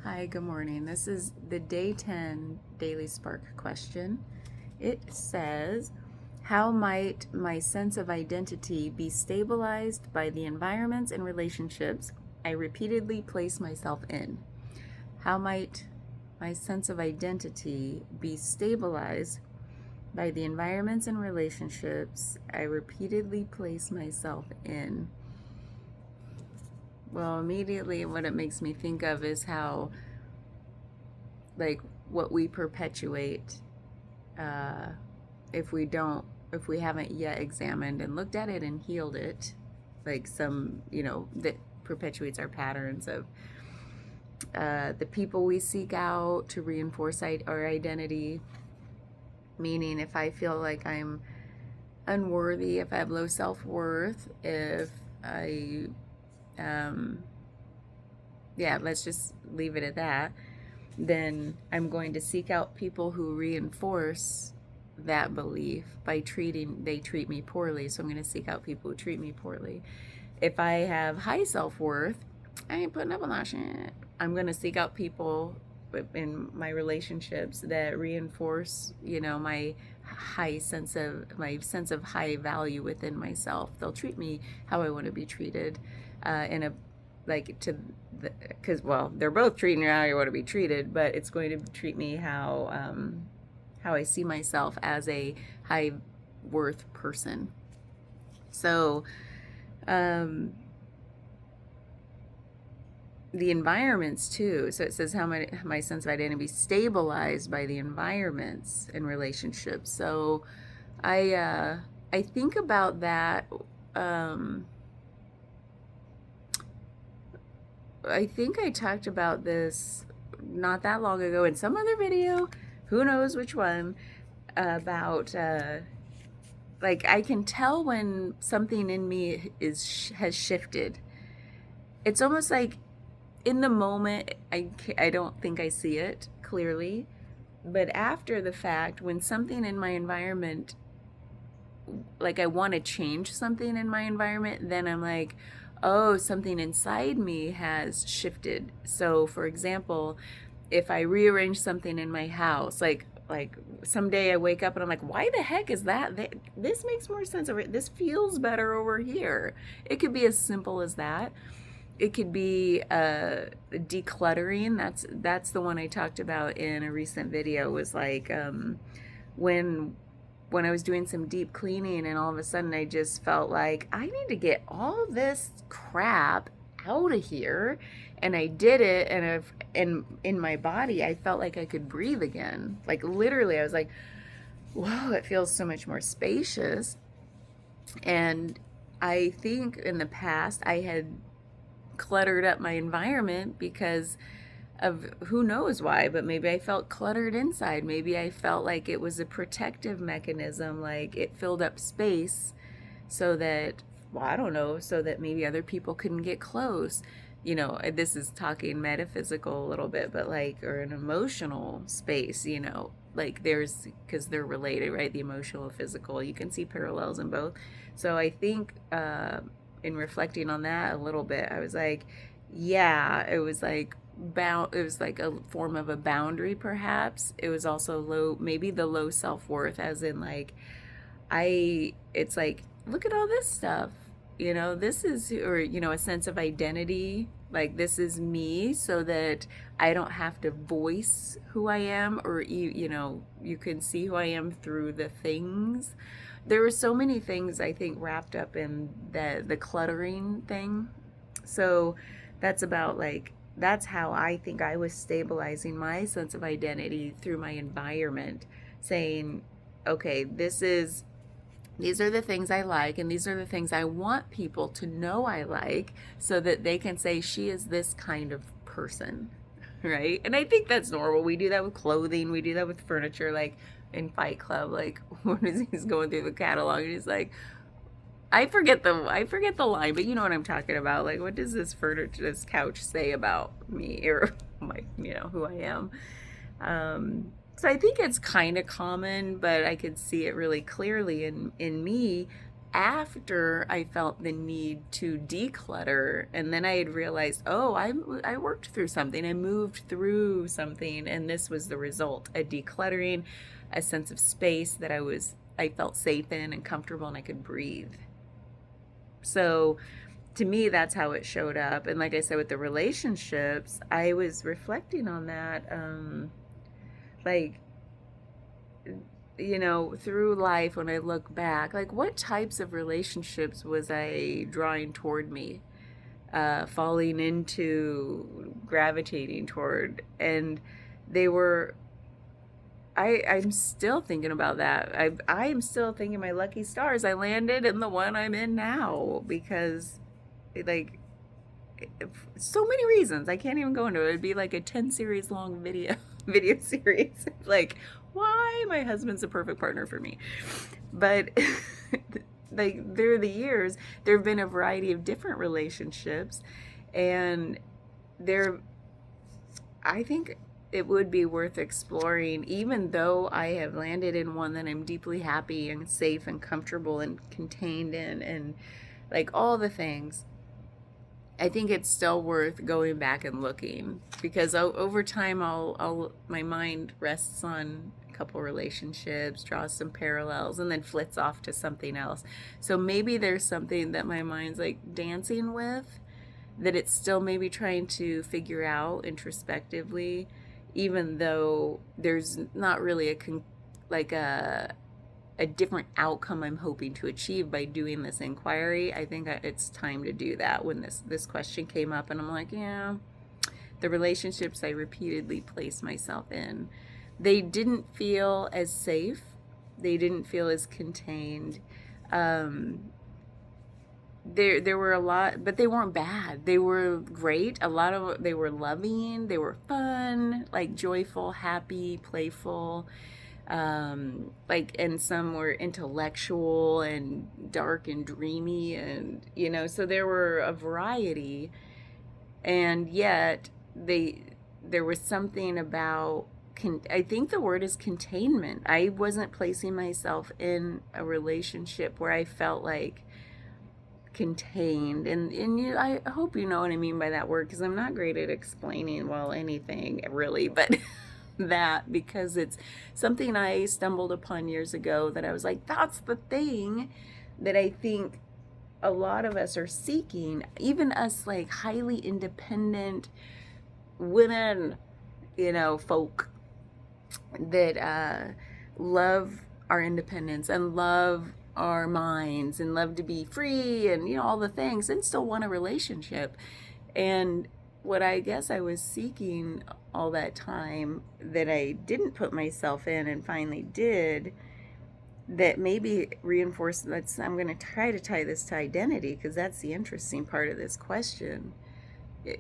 Hi, good morning. This is the day 10 Daily Spark question. It says, how might my sense of identity be stabilized by the environments and relationships I repeatedly place myself in? How might my sense of identity be stabilized by the environments and relationships I repeatedly place myself in? Well, immediately what it makes me think of is how, like, what we perpetuate, uh, if we haven't yet examined and looked at it and healed it, like that perpetuates our patterns of the people we seek out to reinforce our identity. Meaning, if I feel like I'm unworthy, if I have low self worth, if I, um, yeah, let's just leave it at that, then I'm going to seek out people who reinforce that belief by they treat me poorly. So I'm going to seek out people who treat me poorly. If I have high self worth, I ain't putting up with that shit. I'm going to seek out people in my relationships that reinforce, my sense of high value within myself. They'll treat me how I want to be treated, in a like to because they're both treating you how you want to be treated, but it's going to treat me how I see myself as a high worth person. So the environments too. So it says how my sense of identity is stabilized by the environments and relationships. So I think about that. I think I talked about this not that long ago in some other video, who knows which one, about like I can tell when something in me has shifted. It's almost like in the moment I don't think I see it clearly, but after the fact, when something in my environment, like I want to change something in my environment, then I'm like, oh, something inside me has shifted. So for example, if I rearrange something in my house, like someday I wake up and I'm like, why the heck is that? This makes more sense over, this feels better over here. It could be as simple as that. It could be decluttering. That's the one I talked about in a recent video. Was like, when I was doing some deep cleaning, and all of a sudden I just felt like I need to get all this crap out of here, and I did it, and in my body I felt like I could breathe again. Like literally, I was like, whoa, it feels so much more spacious. And I think in the past I had cluttered up my environment because of who knows why, but maybe I felt cluttered inside. Maybe I felt like it was a protective mechanism, like it filled up space so that, well, I don't know, so that maybe other people couldn't get close. This is talking metaphysical a little bit, but like, or an emotional space, like because they're related, right? The emotional, physical, you can see parallels in both. So I think, in reflecting on that a little bit, I was like, yeah, it was like it was like a form of a boundary, perhaps. It was also low, maybe the low self-worth, as in like, it's like, look at all this stuff, this is, or a sense of identity, like this is me, so that I don't have to voice who I am, or you can see who I am through the things. There were so many things, I think, wrapped up in the cluttering thing. So that's about, like, that's how I think I was stabilizing my sense of identity, through my environment, saying, okay, these are the things I like, and these are the things I want people to know I like, so that they can say, she is this kind of person, right? And I think that's normal. We do that with clothing, we do that with furniture. Like in Fight Club, like when he's going through the catalog and he's like, I forget the line, but you know what I'm talking about. Like, what does this couch say about me, or my, who I am? So I think it's kind of common, but I could see it really clearly in me after I felt the need to declutter, and then I had realized, oh, I worked through something, I moved through something, and this was the result: a decluttering, a sense of space that I felt safe in and comfortable, and I could breathe. So to me, that's how it showed up. And like I said, with the relationships, I was reflecting on that, like, through life, when I look back, like, what types of relationships was I drawing toward me, falling into, gravitating toward? And they were, I'm still thinking about that. I am still thinking my lucky stars. I landed in the one I'm in now because, like, so many reasons. I can't even go into it. It'd be like a 10 series long video series. Like, why my husband's a perfect partner for me. But like, through the years, there have been a variety of different relationships, and I think it would be worth exploring, even though I have landed in one that I'm deeply happy and safe and comfortable and contained in, and like all the things. I think it's still worth going back and looking, because over time, my mind rests on a couple relationships, draws some parallels, and then flits off to something else. So maybe there's something that my mind's like dancing with, that it's still maybe trying to figure out introspectively, even though there's not really like a different outcome I'm hoping to achieve by doing this inquiry. I think it's time to do that. When this question came up, and I'm like, yeah, the relationships I repeatedly placed myself in, they didn't feel as safe. They didn't feel as contained. There were a lot, but they weren't bad. They were great. They were loving. They were fun, like joyful, happy, playful. Like, and some were intellectual and dark and dreamy, and so there were a variety. And yet there was something about, I think the word is containment. I wasn't placing myself in a relationship where I felt like contained, and I hope you know what I mean by that word, because I'm not great at explaining, well, anything really, but that, because it's something I stumbled upon years ago, that I was like, that's the thing that I think a lot of us are seeking, even us, like, highly independent women, folk that love our independence and love our minds and love to be free and all the things, and still want a relationship. And what I guess I was seeking all that time, that I didn't put myself in and finally did, that maybe reinforced, I'm going to try to tie this to identity, because that's the interesting part of this question,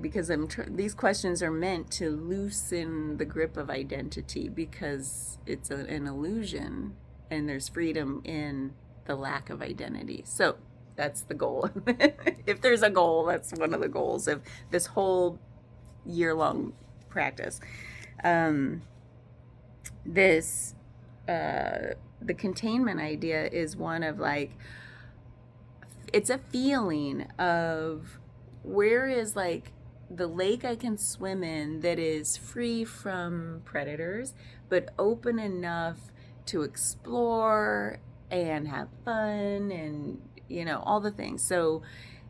because these questions are meant to loosen the grip of identity, because it's an illusion, and there's freedom in the lack of identity. So that's the goal. If there's a goal, that's one of the goals of this whole year-long practice. The containment idea is one of, like, it's a feeling of, where is, like, the lake I can swim in that is free from predators, but open enough to explore and have fun, and all the things. So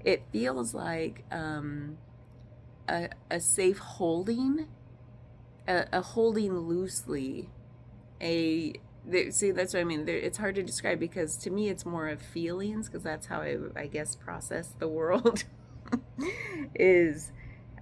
it feels like a safe holding, a holding loosely, see, that's what I mean. It's hard to describe, because to me it's more of feelings, because that's how I guess process the world. Is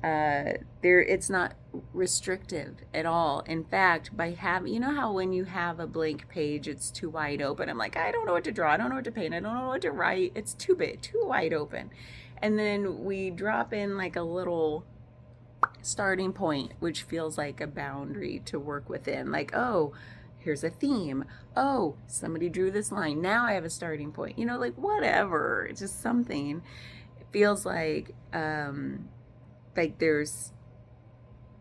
it's not restrictive at all. In fact, by having, how when you have a blank page, it's too wide open. I'm like, I don't know what to draw, I don't know what to paint, I don't know what to write. It's too big, too wide open. And then we drop in, like, a little starting point, which feels like a boundary to work within. Like, oh, here's a theme. Oh, somebody drew this line. Now I have a starting point. Like, whatever. It's just something. It feels like there's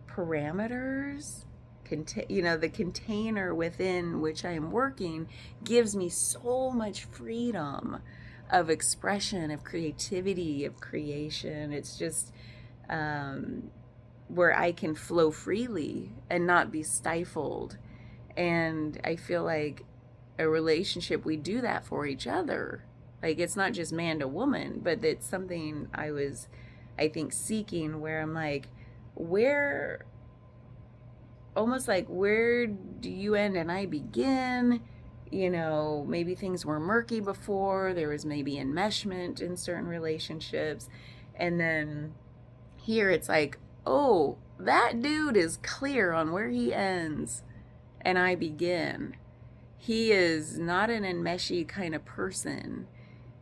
parameters. The container within which I am working gives me so much freedom. of expression, of creativity, of creation. It's just where I can flow freely and not be stifled. And I feel like a relationship, we do that for each other. Like, it's not just man to woman, but it's something I think, seeking, where I'm like, where, almost like, where do you end and I begin? You know, maybe things were murky before, there was maybe enmeshment in certain relationships. And then here it's like, oh, that dude is clear on where he ends and I begin. He is not an enmeshy kind of person.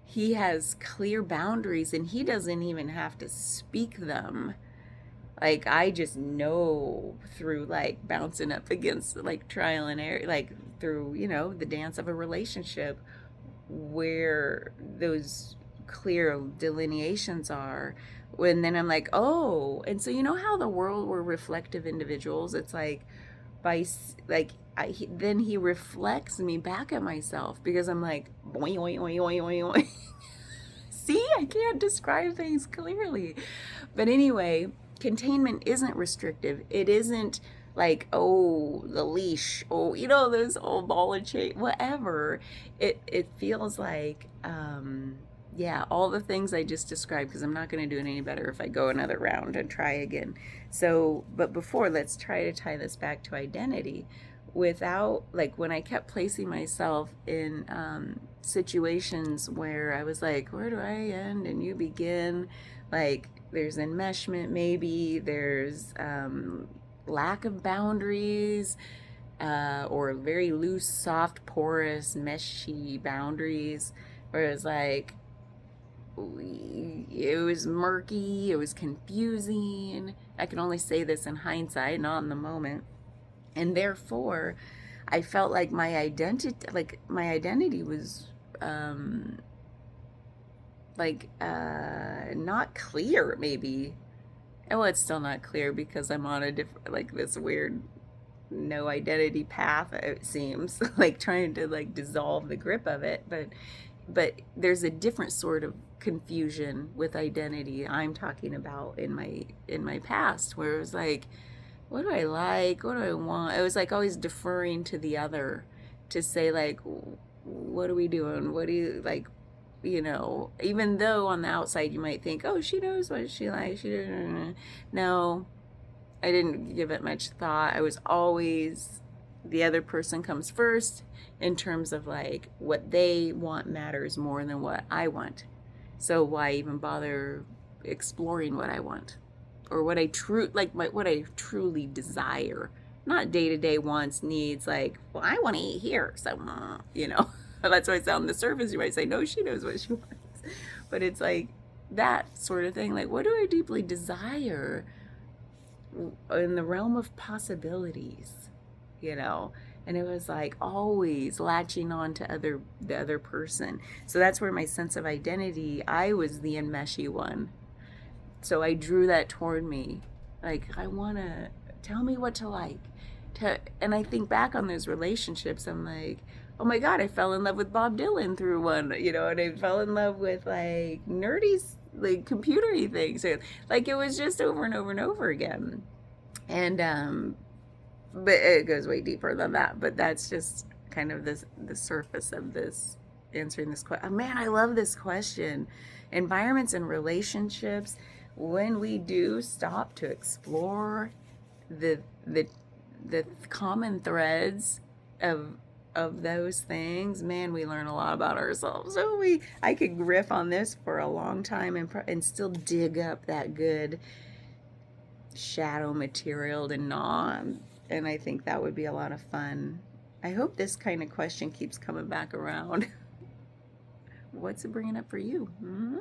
He has clear boundaries and he doesn't even have to speak them. Like, I just know through, like, bouncing up against, like, trial and error, like, through, you know, the dance of a relationship, where those clear delineations are. When then I'm like, oh, and so, you know how the world, we're reflective individuals. It's like, by, like, then he reflects me back at myself, because I'm like, boing, boing, boing, boing, boing, boing. See, I can't describe things clearly. But anyway, containment isn't restrictive. It isn't like, oh, the leash, oh, you know, those old ball and chain, whatever. It feels like, yeah, all the things I just described, because I'm not going to do it any better if I go another round and try again. So, but before, let's try to tie this back to identity. Without, like, when I kept placing myself in situations where I was like, where do I end and you begin? Like, there's enmeshment, maybe there's lack of boundaries, or very loose, soft, porous, meshy boundaries, where it was like, it was murky, it was confusing. I can only say this in hindsight, not in the moment. And therefore, I felt like my identity was not clear, maybe. Well, it's still not clear, because I'm on a different, like, this weird no identity path, it seems, like, trying to, like, dissolve the grip of it. But there's a different sort of confusion with identity I'm talking about in my past, where it was like, what do I like? What do I want? It was like always deferring to the other to say, like, what are we doing? What do you like? You know, even though on the outside you might think, oh, she knows what she likes. No, I didn't give it much thought. I was always, the other person comes first, in terms of, like, what they want matters more than what I want. So why even bother exploring what I want? Or what what I truly desire, not day to day wants, needs. Like, well, I want to eat here, so you know, that's why it's on the surface. You might say, no, she knows what she wants, but it's like that sort of thing. Like, what do I deeply desire in the realm of possibilities, you know? And it was like always latching on to the other person. So that's where my sense of identity, I was the enmeshy one. So I drew that toward me. Like, I want to, tell me what to like. And I think back on those relationships, I'm like, oh my God, I fell in love with Bob Dylan through one, you know, and I fell in love with, like, nerdy, like, computery things. So, like, it was just over and over and over again. And, but it goes way deeper than that. But that's just kind of the surface of this, answering this question. Oh, man, I love this question. Environments and relationships, when we do stop to explore the common threads of those things, man, we learn a lot about ourselves. So I could riff on this for a long time and still dig up that good shadow material to gnaw, and I think that would be a lot of fun. I hope this kind of question keeps coming back around. What's it bringing up for you? Mm-hmm.